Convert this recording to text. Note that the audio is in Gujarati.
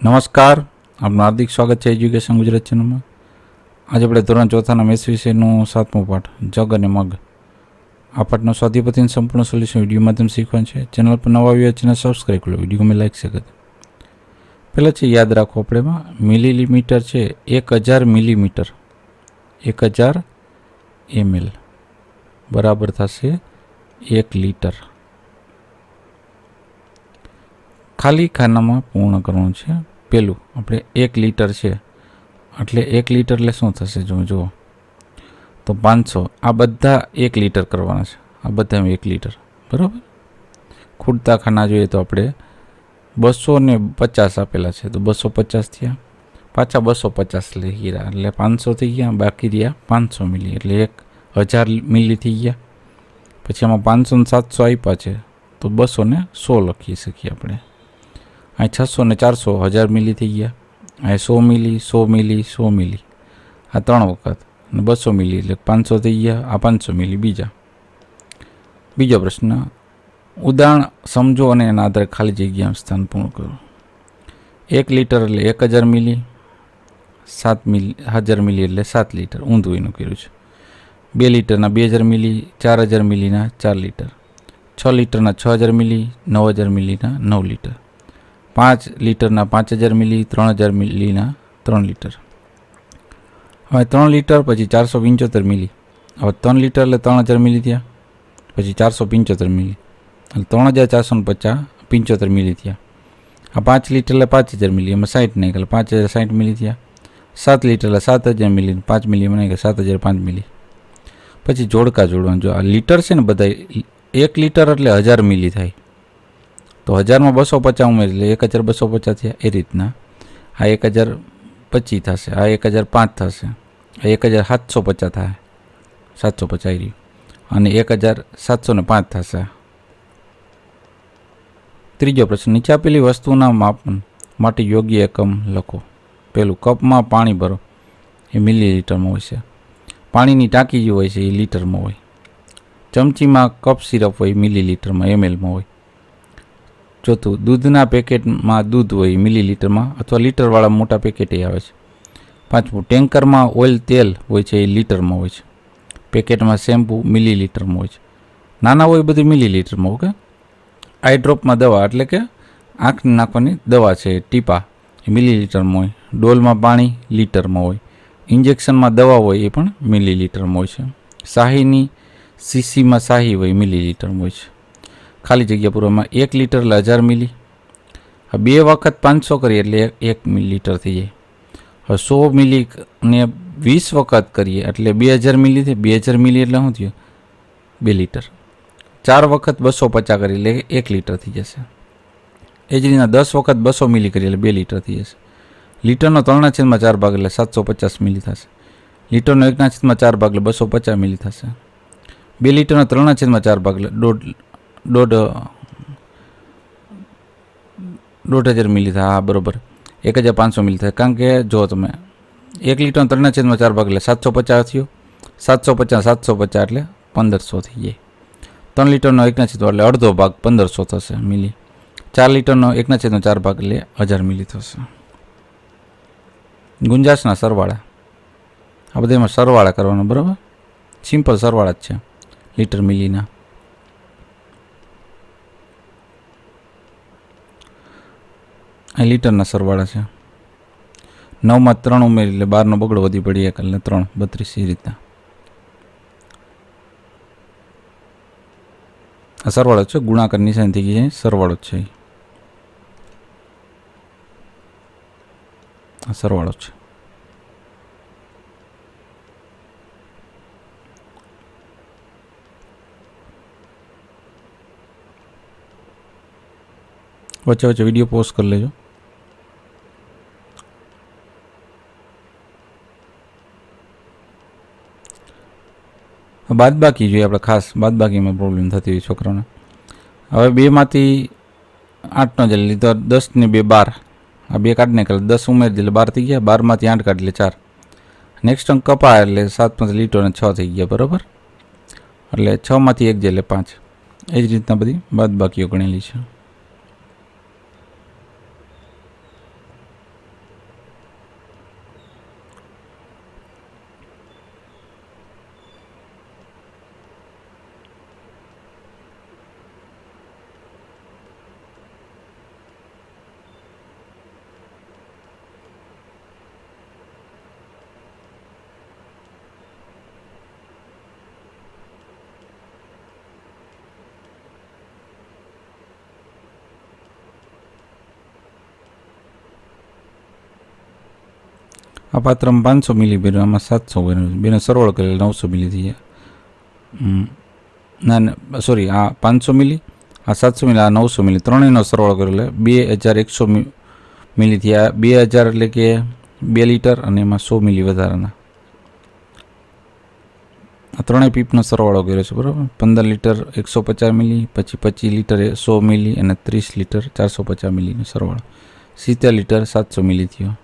નમસ્કાર, આપનું હાર્દિક સ્વાગત છે એજ્યુકેશન ગુજરાત ચેનલમાં. આજે આપણે ધોરણ ચોથાના મેથ્સ વિષયનો 7મો પાઠ જગ અને મગ. આ પાઠનો સ્વાધ્યાયપોથીનું સંપૂર્ણ સોલ્યુશન વિડીયો માધ્યમ શીખવાનું છે. ચેનલ પર નવા આવ્યા ચેનલ સબસ્ક્રાઈબ કરો, વિડીયો ગમે લાઈક શકે. પહેલાં છે યાદ રાખો આપણે એમાં મિલીમીટર છે 1000 મિલીમીટર 1000 ml બરાબર થશે 1 લીટર. ખાલી ખાનામાં પૂર્ણ કરવાનું છે. પેલું આપણે 1 લીટર છે એટલે 1 લીટર એટલે શું થશે જુઓ તો 500. આ બધા 1 લીટર કરવાના છે, આ બધા 1 લીટર બરાબર. ખૂટતા ખાના જોઈએ તો આપણે 250 આપેલા છે તો 250 થયા, પાછા 250 લઈ ગયા એટલે 500 થઈ ગયા, બાકી રહ્યા 500 મિલી એટલે 1000 મિલી થઈ ગયા. પછી આમાં 500 ને 700 આપ્યા છે તો 216 લખી શકીએ આપણે. અહીં 600 ને 400 1000 મિલી થઈ ગયા. અહીં 100 મિલી 100 મિલી 100 મિલી આ 3 વખત અને 200 મિલી એટલે 500 થઈ ગયા. આ 500 મિલી બીજો પ્રશ્ન. ઉદાહરણ સમજો અને એના આધારે ખાલી જગ્યા સ્થાન પૂર્ણ કરો. 1 લીટર એટલે 1000 મિલી, 1000 મિલી એટલે 7 લીટર ઊંધું એનું કર્યું છે. 2 લીટરના 2000 મિલી, 4000 મિલીના 4 લીટર, 6 લીટરના 6000 મિલી, 9000 મિલીના 9 લીટર, 5 લીટરના 5000 મિલી, 3000 મિલીના 3 લીટર. હવે 3 લીટર પછી 475 મિલી. હવે 3 લીટર એટલે 3000 મિલી થયા, પછી 475 મિલી એટલે 3475 મિલી થયા. આ 5 લીટર એટલે 5000 મિલી, એમાં 60 નહીં એટલે 5060 મિલી થયા. 7 લીટર એટલે 7000 મિલી, 5 મિલી એમાં નહીં 7005 મિલી. પછી જોડકા જોડવાનું. જો આ લીટર છે ને બધા 1 લીટર એટલે 1000 મિલી થાય તો 1000માં 250 ઉમેરી એટલે 1250 થયા. એ રીતના આ 1025 થશે, આ 1005 થશે, આ 1750 થાય, 750 આવી રહ્યું અને 1705 થશે. ત્રીજો પ્રશ્ન. નીચે આપેલી વસ્તુના માપન માટે યોગ્ય એકમ લખો. પેલું કપમાં પાણી ભરો એ મિલીલીટરમાં હોય છે. પાણીની ટાંકી જે હોય છે એ લીટરમાં હોય. ચમચીમાં કપ સિરપ હોય મિલીલીટરમાં mlમાં હોય. ચોથું. દૂધના પેકેટમાં દૂધ હોય મિલીલીટરમાં અથવા લીટરવાળા મોટા પેકેટ આવે છે. પાંચમું. ટેન્કરમાં ઓઇલ તેલ હોય છે એ લીટરમાં હોય છે. પેકેટમાં શેમ્પૂ મિલીલીટરમાં હોય છે. નાના હોય બધું મિલીલીટરમાં. ઓકે. આઈ ડ્રોપમાં દવા એટલે કે આંખ નાખવાની દવા છે ટીપા એ મિલીલીટરમાં હોય. ડોલમાં પાણી લીટરમાં હોય. ઇન્જેક્શનમાં દવા હોય એ પણ મિલીલીટરમાં હોય છે. શાહીની સીસીમાં શાહી હોય મિલીલીટરમાં હોય છે. ખાલી જગ્યા પૂરવામાં 1 લીટર એટલે 1000 મિલી. હવે 2 વખત 500 કરીએ એટલે 1 મિલીલીટર થઈ જાય. હવે 100 મિલી ને 20 વખત કરીએ એટલે 2000 મિલી થાય. 2000 મિલી એટલે શું થયું 2 લીટર. 4 વખત 250 કરીએ એટલે 1 લીટર થઈ જશે. એ જ રીતના 10 વખત 200 મિલી કરીએ એટલે 2 લીટર થઈ જશે. લીટરનો 3/4 ભાગ એટલે 750 મિલી થશે. લીટરનો 1/4 ભાગ એટલે 250 મિલી થશે. 2 લીટરનો 3/4 ભાગ એટલે 1.5 મિલી થાય. હા બરાબર 1500 મિલી થાય. કારણ કે જો તમે 1 લીટરનો 3/4 ભાગ એટલે 750 થયો, 750 750 એટલે 1500 થઈ જાય. 3 લીટરનો 1/4 એટલે અડધો ભાગ 1500 થશે મિલી. 4 લીટરનો 1/4 ભાગ એટલે 1000 મિલી થશે. ગુંજાશના સરવાળા. આ બધા એમાં સરવાળા કરવાનો બરાબર. સિમ્પલ સરવાળા જ છે લીટર મિલીના. અહીં લીટરના સરવાળા છે. 9માં 3 ઉમેરી એટલે 12નો બગડો વધી પડી 1 એટલે 3 32 એ રીતના આ સરવાળો છે. ગુણાકાર નિશાન થઈ ગઈ છે, સરવાળો છે. આ સરવાળો છે. વચ્ચે વચ્ચે વિડીયો પોઝ કરી લેજો. બાદબાકી જોઈએ આપણે, ખાસ બાદબાકીમાં પ્રોબ્લેમ થતી હોય છોકરાઓને. હવે 2માંથી 8નો જ લીધો, 10 ને 2 12, આ 2 કાઢને એટલે 10 ઉમેરી દે એટલે 12 થઈ ગયા. 12માંથી 8 કાઢી એટલે 4. નેક્સ્ટ અંક કપા એટલે 7 લીટર અને 6 થઈ ગયા બરાબર. એટલે 6માંથી 1 જાય એટલે 5. એ જ રીતના બધી બાદબાકીઓ ગણેલી છે. આ પાત્રમાં 500 મિલી ભર્યું, આમાં 700 ભર્યું, બેનો સરવાળો કરેલ 900 મિલી થઈ ગયા. ના સોરી, આ 500 મિલી, આ 700 મિલી, આ 900 મિલી, ત્રણેયનો સરવાળો કરેલો 2100 મિલી થયા. 2000 એટલે કે 2 લીટર અને એમાં 100 મિલી વધારાના. આ ત્રણેય પીપનો સરવાળો કર્યો છે, બરાબર. 15 લીટર 150 મિલી, પછી 25 લીટર 100 મિલી અને 30 લીટર 450 મિલીનો સરવાળો 70 લીટર 700 મિલી થયો.